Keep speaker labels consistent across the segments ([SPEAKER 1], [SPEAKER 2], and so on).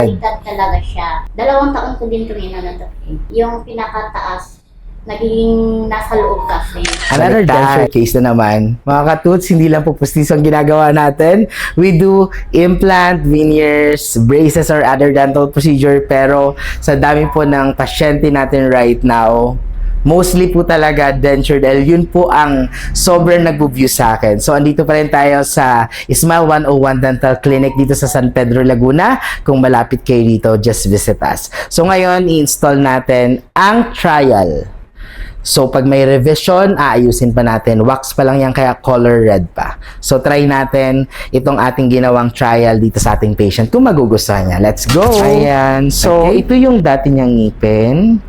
[SPEAKER 1] Baliktad talaga siya. 2 taon ko din tumina na to. Yung pinakataas, naging nasa loob kasi.
[SPEAKER 2] Another denture case na naman. Mga katuts, hindi lang po pustiso ang ginagawa natin. We do implant, veneers, braces, or other dental procedure. Pero sa dami po ng pasyente natin right now, mostly po talaga denture dahil yun po ang sobrang nag-view sa akin. So, andito pa rin tayo sa Smile 101 Dental Clinic dito sa San Pedro, Laguna. Kung malapit kayo dito, just visit us. So, ngayon, i-install natin ang trial. So, pag may revision, aayusin pa natin. Wax pa lang yan, kaya color red pa. So, try natin itong ating ginawang trial dito sa ating patient kung magugustuhan niya. Let's go! Ayan. So, ito yung dati niyang ngipin.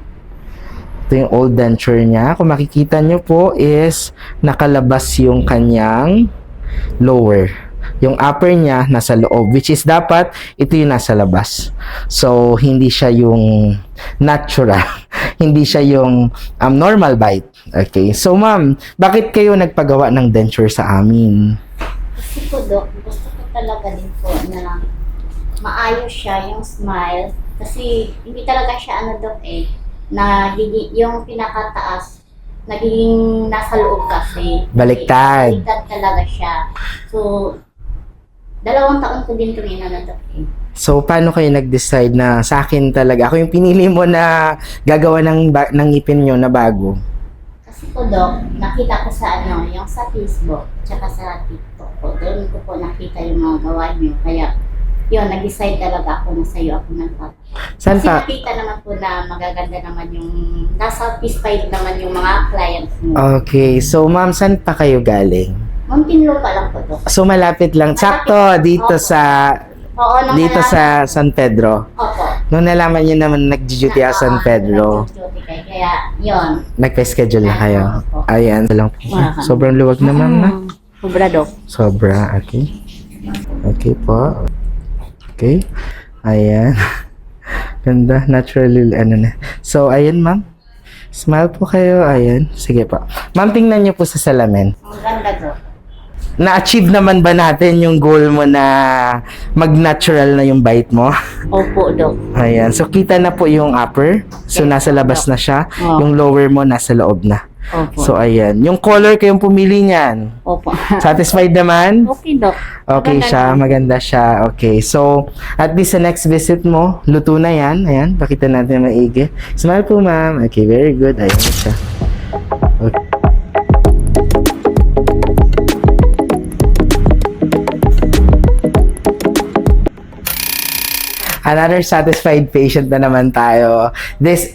[SPEAKER 2] Ito yung old denture niya. Kung makikita niyo po is nakalabas yung kanyang lower. Yung upper niya nasa loob, which is dapat ito yung nasa labas. So, hindi siya yung natural. Hindi siya yung normal bite. Okay. So, ma'am, bakit kayo nagpagawa ng denture sa amin?
[SPEAKER 1] Kasi po, Dok, gusto ko talaga din po na maayos siya, yung smile. Kasi hindi talaga siya Dok na yung pinakataas, naging nasa loob kasi.
[SPEAKER 2] Baliktad.
[SPEAKER 1] Baliktad talaga siya. So, 2 taon ko din tumina na Dok
[SPEAKER 2] So, paano kayo nag-decide na sa akin talaga? Ako yung pinili mo na gagawa ng ngipin nyo na bago.
[SPEAKER 1] Kasi po, Dok, nakita ko sa yung sa Facebook, tsaka sa TikTok po. Doon ko po nakita yung mga gawa nyo. Kaya, yun, nag-decide talaga ako na sa'yo ako nagpapagawa.
[SPEAKER 2] Saan
[SPEAKER 1] Kasi
[SPEAKER 2] pa?
[SPEAKER 1] nakita naman po na magaganda naman yung, nasa satisfied naman yung mga clients mo.
[SPEAKER 2] Okay. So, ma'am, saan pa kayo galing?
[SPEAKER 1] Muntinlupa lang po, Dok.
[SPEAKER 2] So, malapit lang. Sakto dito
[SPEAKER 1] Opo.
[SPEAKER 2] sa
[SPEAKER 1] Oo, nung
[SPEAKER 2] dito
[SPEAKER 1] nalaman-
[SPEAKER 2] sa San Pedro.
[SPEAKER 1] Opo.
[SPEAKER 2] Nung nalaman niyo naman nag-duty ako sa San Pedro,
[SPEAKER 1] Kaya, yun.
[SPEAKER 2] nagpa-schedule na kayo.
[SPEAKER 1] Opo.
[SPEAKER 2] Ayan, ito lang po. Sobrang luwag na, ma'am, na.
[SPEAKER 1] Sobra, Dok.
[SPEAKER 2] Sobra, okay. Okay po. Okay. Ayan. Ganda, naturally, na. So, ayan, ma'am. Smile po kayo. Ayan. Sige po. Ma'am, tingnan niyo po sa salamin.
[SPEAKER 1] Ang ganda, Dok.
[SPEAKER 2] Na-achieve naman ba natin yung goal mo na mag-natural na yung bite mo?
[SPEAKER 1] Opo, Dok.
[SPEAKER 2] Ayan. So, kita na po yung upper. So, nasa labas na siya.
[SPEAKER 1] Oh.
[SPEAKER 2] Yung lower mo, nasa loob na.
[SPEAKER 1] Opo.
[SPEAKER 2] So, ayan. Yung color kayong pumili niyan.
[SPEAKER 1] Opo.
[SPEAKER 2] Satisfied naman?
[SPEAKER 1] Okay, Dok.
[SPEAKER 2] Okay siya. Maganda siya. Okay. So, at least sa next visit mo, luto na yan. Ayan. Pakita natin maigi. Smile po, ma'am. Okay. Very good. Ayan siya. Okay. Another satisfied patient na naman tayo. This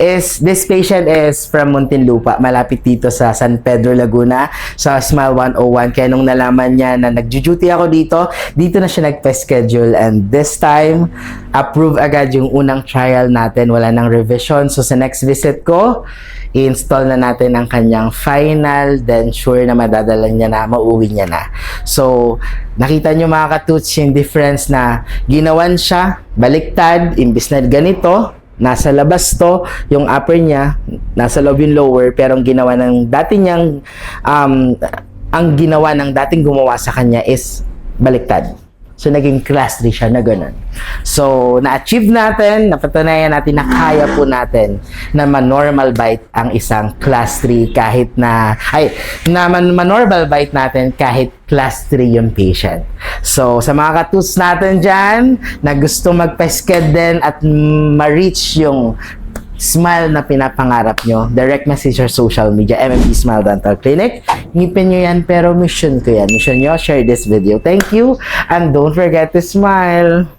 [SPEAKER 2] patient is from Muntinlupa, malapit dito sa San Pedro, Laguna, sa Smile 101. Kaya nung nalaman niya na nag-duty ako dito na siya nagpa-schedule, and this time, approve agad yung unang trial natin. Wala nang revision. So sa next visit ko, i-install na natin ang kanyang final denture na madadala niya na, mauwi niya na. So, nakita nyo mga katuts yung difference na ginawan siya, baliktad, imbis na ganito, nasa labas to, yung upper niya, nasa loob yung lower, pero ang ginawa ng dati niyang, ang ginawa ng dating gumawa sa kanya is baliktad. So, naging class 3 siya na ganun. So, na-achieve natin, napatunayan natin na kaya po natin na ma-normal bite ang isang class 3 kahit na, ma-normal bite natin kahit class 3 yung patient. So, sa mga katuts natin dyan, na gusto magpa-sked din at ma-reach yung smile na pinapangarap nyo, direct message or social media, MMP Smile Dental Clinic. Ngipin nyo yan, pero mission ko yan. Mission nyo, share this video. Thank you, and don't forget to smile.